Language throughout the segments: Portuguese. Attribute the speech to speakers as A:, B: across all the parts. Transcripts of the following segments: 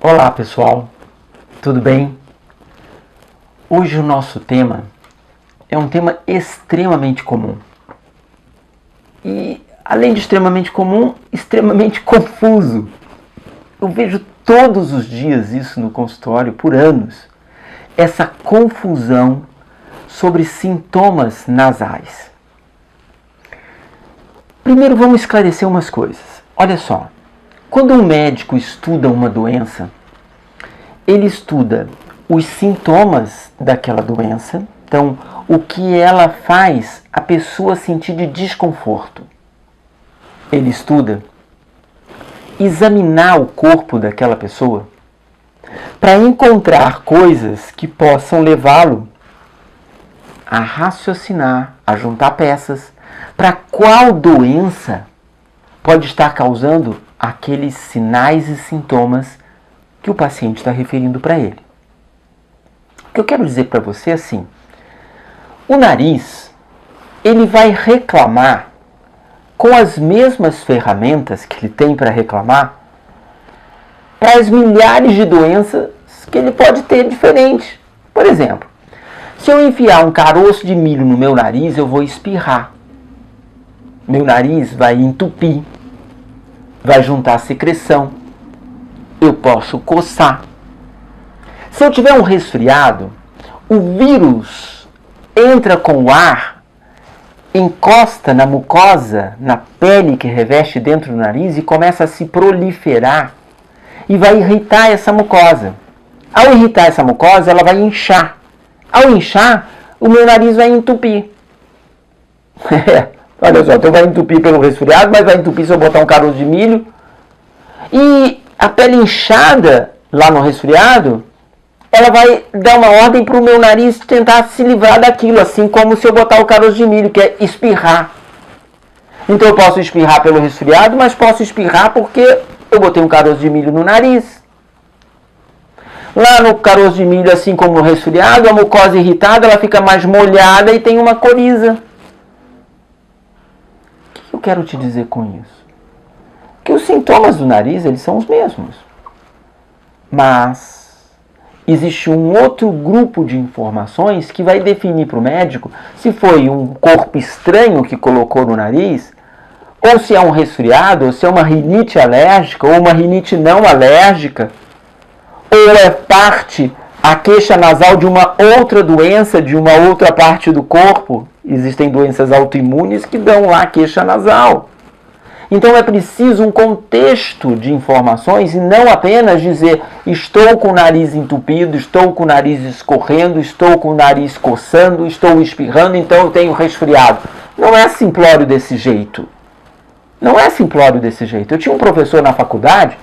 A: Olá pessoal, tudo bem? Hoje o nosso tema é um tema extremamente comum. E além de extremamente comum, extremamente confuso. Eu vejo todos os dias isso no consultório por anos. Essa confusão sobre sintomas nasais. Primeiro vamos esclarecer umas coisas. Olha só. Quando um médico estuda uma doença, ele estuda os sintomas daquela doença, então o que ela faz a pessoa sentir de desconforto. Ele estuda examinar o corpo daquela pessoa para encontrar coisas que possam levá-lo a raciocinar, a juntar peças, para qual doença pode estar causando aqueles sinais e sintomas que o paciente está referindo para ele. O que eu quero dizer para você é assim, o nariz, ele vai reclamar com as mesmas ferramentas que ele tem para reclamar para as milhares de doenças que ele pode ter diferente. Por exemplo, se eu enfiar um caroço de milho no meu nariz, eu vou espirrar. Meu nariz vai entupir, vai juntar secreção, eu posso coçar. Se eu tiver um resfriado, o vírus entra com o ar, encosta na mucosa, na pele que reveste dentro do nariz e começa a se proliferar e vai irritar essa mucosa. Ao irritar essa mucosa, ela vai inchar. Ao inchar, o meu nariz vai entupir. Olha só, então vai entupir pelo resfriado, mas vai entupir se eu botar um caroço de milho. E a pele inchada, lá no resfriado, ela vai dar uma ordem para o meu nariz tentar se livrar daquilo, assim como se eu botar o caroço de milho, que é espirrar. Então eu posso espirrar pelo resfriado, mas posso espirrar porque eu botei um caroço de milho no nariz. Lá no caroço de milho, assim como no resfriado, a mucosa irritada ela fica mais molhada e tem uma coriza. O que eu quero te dizer com isso? Que os sintomas do nariz, eles são os mesmos. Mas existe um outro grupo de informações que vai definir para o médico se foi um corpo estranho que colocou no nariz, ou se é um resfriado, ou se é uma rinite alérgica, ou uma rinite não alérgica, ou é parte, a queixa nasal de uma outra doença, de uma outra parte do corpo. Existem doenças autoimunes que dão lá queixa nasal. Então é preciso um contexto de informações e não apenas dizer estou com o nariz entupido, estou com o nariz escorrendo, estou com o nariz coçando, estou espirrando, então eu tenho resfriado. Não é simplório desse jeito. Não é simplório desse jeito. Eu tinha um professor na faculdade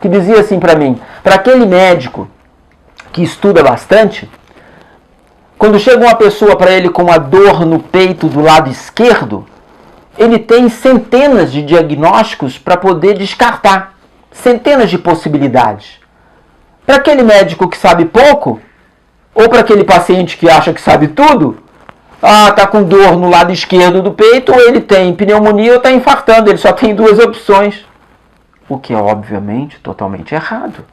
A: que dizia assim para mim, para aquele médico que estuda bastante, quando chega uma pessoa para ele com uma dor no peito do lado esquerdo, ele tem centenas de diagnósticos para poder descartar. Centenas de possibilidades. Para aquele médico que sabe pouco, ou para aquele paciente que acha que sabe tudo, está com dor no lado esquerdo do peito, ou ele tem pneumonia ou está infartando. Ele só tem duas opções. O que é, obviamente, totalmente errado.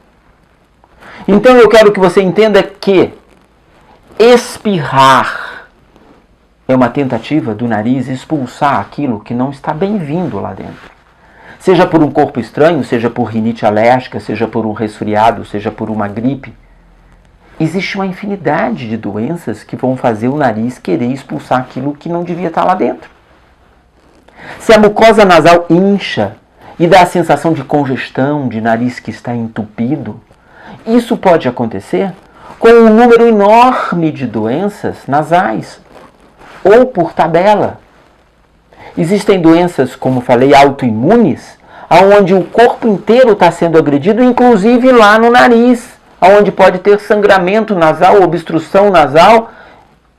A: Então eu quero que você entenda que espirrar é uma tentativa do nariz expulsar aquilo que não está bem-vindo lá dentro. Seja por um corpo estranho, seja por rinite alérgica, seja por um resfriado, seja por uma gripe. Existe uma infinidade de doenças que vão fazer o nariz querer expulsar aquilo que não devia estar lá dentro. Se a mucosa nasal incha e dá a sensação de congestão, de nariz que está entupido, isso pode acontecer com um número enorme de doenças nasais, ou por tabela. Existem doenças, como falei, autoimunes, onde o corpo inteiro está sendo agredido, inclusive lá no nariz, onde pode ter sangramento nasal, obstrução nasal,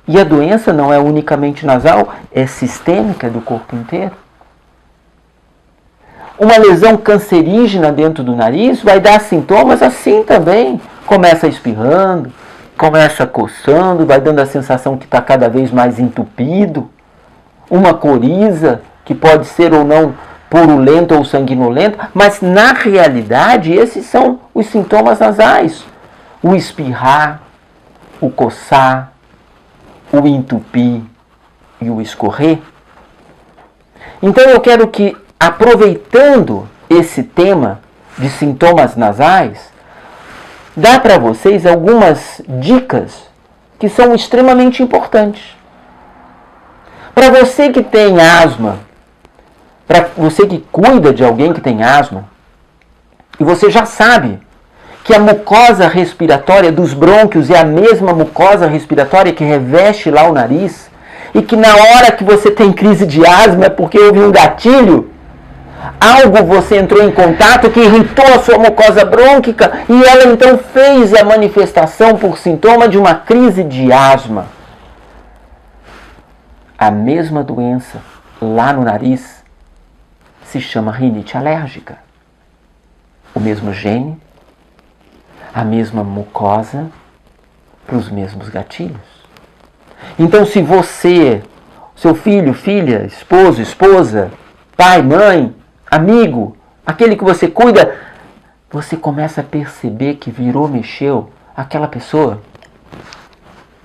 A: e a doença não é unicamente nasal, é sistêmica do corpo inteiro. Uma lesão cancerígena dentro do nariz vai dar sintomas assim também. Começa espirrando, começa coçando, vai dando a sensação que está cada vez mais entupido. Uma coriza, que pode ser ou não purulento ou sanguinolento, mas na realidade esses são os sintomas nasais. O espirrar, o coçar, o entupir e o escorrer. Então eu quero que, aproveitando esse tema de sintomas nasais, dá para vocês algumas dicas que são extremamente importantes. Para você que tem asma, para você que cuida de alguém que tem asma, e você já sabe que a mucosa respiratória dos brônquios é a mesma mucosa respiratória que reveste lá o nariz, e que na hora que você tem crise de asma é porque houve um gatilho, algo você entrou em contato que irritou a sua mucosa brônquica e ela então fez a manifestação por sintoma de uma crise de asma. A mesma doença lá no nariz se chama rinite alérgica. O mesmo gene, a mesma mucosa, para os mesmos gatilhos. Então, se você, seu filho, filha, esposo, esposa, pai, mãe, amigo, aquele que você cuida, você começa a perceber que virou, mexeu, aquela pessoa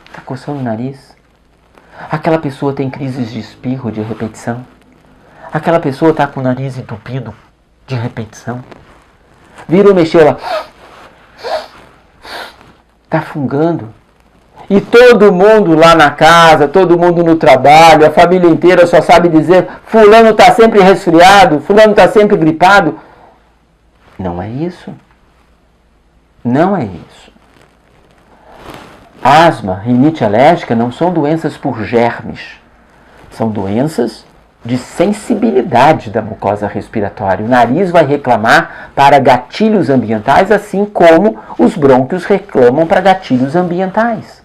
A: está coçando o nariz, aquela pessoa tem crises de espirro de repetição, aquela pessoa está com o nariz entupido de repetição, virou, mexeu, ela está fungando. E todo mundo lá na casa, todo mundo no trabalho, a família inteira só sabe dizer: fulano está sempre resfriado, fulano está sempre gripado. Não é isso. Não é isso. Asma, rinite alérgica não são doenças por germes. São doenças de sensibilidade da mucosa respiratória. O nariz vai reclamar para gatilhos ambientais, assim como os brônquios reclamam para gatilhos ambientais.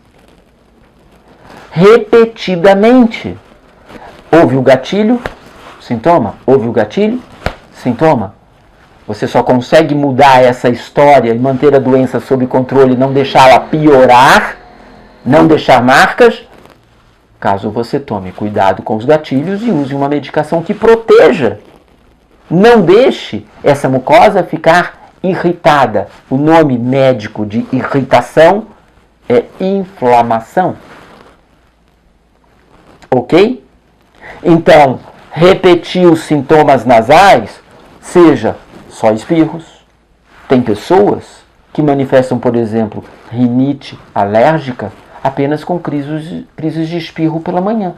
A: Repetidamente. Houve o gatilho, sintoma. Houve o gatilho, sintoma. Você só consegue mudar essa história e manter a doença sob controle, não deixá-la piorar, não deixar marcas, caso você tome cuidado com os gatilhos e use uma medicação que proteja. Não deixe essa mucosa ficar irritada. O nome médico de irritação é inflamação. Ok? Então, repetir os sintomas nasais, seja só espirros. Tem pessoas que manifestam, por exemplo, rinite alérgica apenas com crises de espirro pela manhã.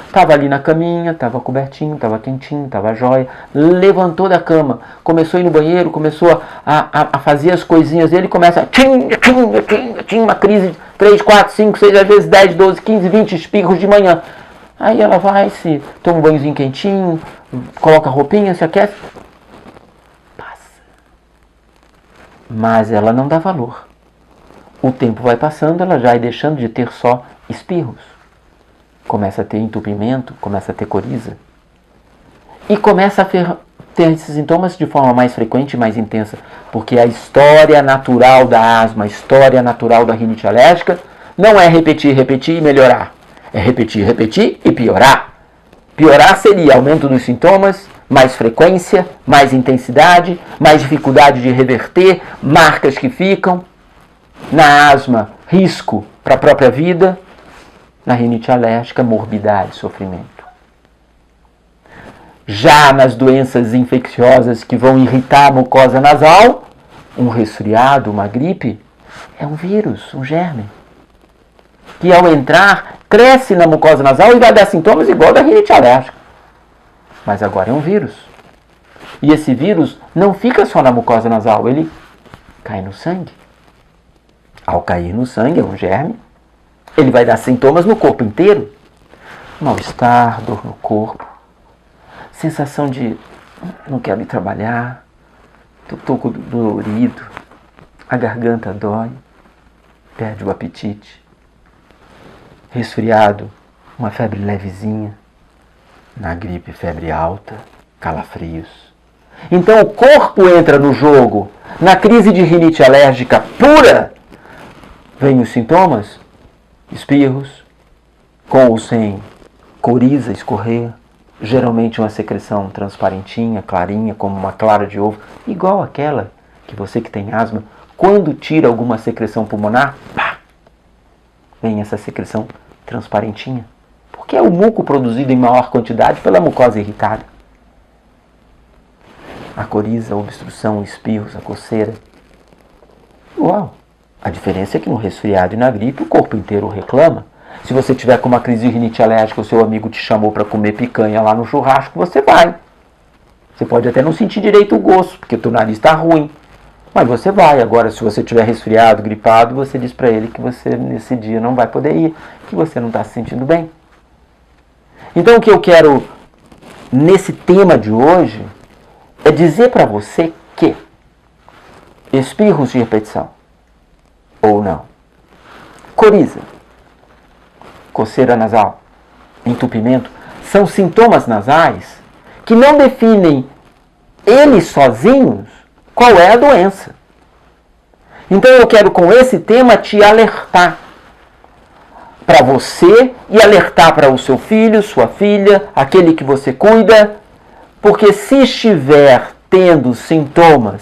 A: Estava ali na caminha, estava cobertinho, estava quentinho, estava jóia, levantou da cama, começou a ir no banheiro, começou a fazer as coisinhas dele, começa uma crise de 3, 4, 5, 6, às vezes 10, 12, 15, 20 espirros de manhã. Aí ela vai, se toma um banhozinho quentinho, coloca a roupinha, se aquece, passa. Mas ela não dá valor. O tempo vai passando, ela já vai deixando de ter só espirros. Começa a ter entupimento, começa a ter coriza. E começa a ter esses sintomas de forma mais frequente e mais intensa. Porque a história natural da asma, a história natural da rinite alérgica, não é repetir, repetir e melhorar. É repetir, repetir e piorar. Piorar seria aumento dos sintomas, mais frequência, mais intensidade, mais dificuldade de reverter, marcas que ficam. Na asma, risco para a própria vida. Na rinite alérgica, morbidade, sofrimento. Já nas doenças infecciosas que vão irritar a mucosa nasal, um resfriado, uma gripe, é um vírus, um germe, que ao entrar, cresce na mucosa nasal e vai dar sintomas igual da rinite alérgica. Mas agora é um vírus. E esse vírus não fica só na mucosa nasal, ele cai no sangue. Ao cair no sangue, é um germe, ele vai dar sintomas no corpo inteiro. Mal-estar, dor no corpo, sensação de não quero ir trabalhar, estou dolorido, a garganta dói, perde o apetite, resfriado, uma febre levezinha, na gripe febre alta, calafrios. Então o corpo entra no jogo. Na crise de rinite alérgica pura, vem os sintomas, espirros, com ou sem coriza, escorrer, geralmente uma secreção transparentinha, clarinha, como uma clara de ovo, igual aquela que você que tem asma, quando tira alguma secreção pulmonar, pá, vem essa secreção transparentinha. Porque é o muco produzido em maior quantidade pela mucosa irritada. A coriza, a obstrução, espirros, a coceira. Igual. A diferença é que no resfriado e na gripe o corpo inteiro reclama. Se você tiver com uma crise de rinite alérgica, o seu amigo te chamou para comer picanha lá no churrasco, você vai. Você pode até não sentir direito o gosto, porque o teu nariz está ruim. Mas você vai. Agora, se você estiver resfriado, gripado, você diz para ele que você nesse dia não vai poder ir, que você não está se sentindo bem. Então o que eu quero, nesse tema de hoje, é dizer para você que espirros de repetição, ou não, coriza, coceira nasal, entupimento, são sintomas nasais que não definem eles sozinhos qual é a doença. Então eu quero com esse tema te alertar para você e alertar para o seu filho, sua filha, aquele que você cuida, porque se estiver tendo sintomas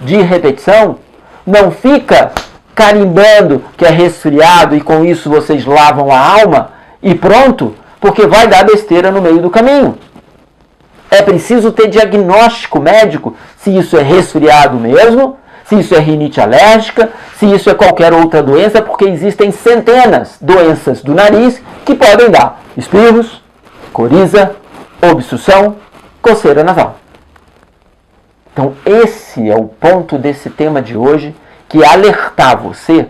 A: de repetição, não fica carimbando que é resfriado e com isso vocês lavam a alma e pronto, porque vai dar besteira no meio do caminho. É preciso ter diagnóstico médico se isso é resfriado mesmo, se isso é rinite alérgica, se isso é qualquer outra doença, porque existem centenas de doenças do nariz que podem dar espirros, coriza, obstrução, coceira nasal. Então esse é o ponto desse tema de hoje, que é alertar você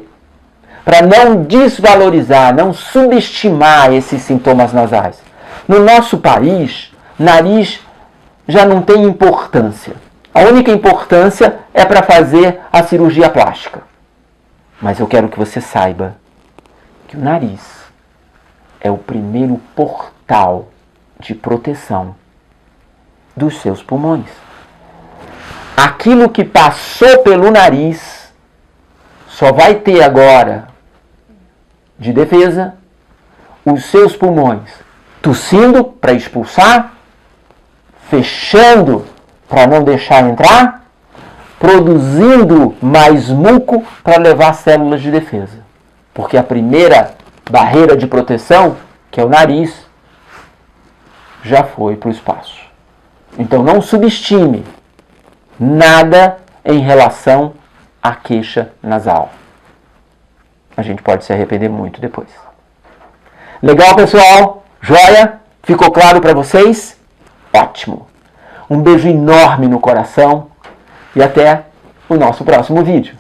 A: para não desvalorizar, não subestimar esses sintomas nasais. No nosso país, nariz já não tem importância. A única importância é para fazer a cirurgia plástica. Mas eu quero que você saiba que o nariz é o primeiro portal de proteção dos seus pulmões. Aquilo que passou pelo nariz só vai ter agora de defesa os seus pulmões tossindo para expulsar, fechando para não deixar entrar, produzindo mais muco para levar células de defesa. Porque a primeira barreira de proteção, que é o nariz, já foi para o espaço. Então não subestime nada em relação à queixa nasal. A gente pode se arrepender muito depois. Legal, pessoal? Joia? Ficou claro para vocês? Ótimo! Um beijo enorme no coração e até o nosso próximo vídeo.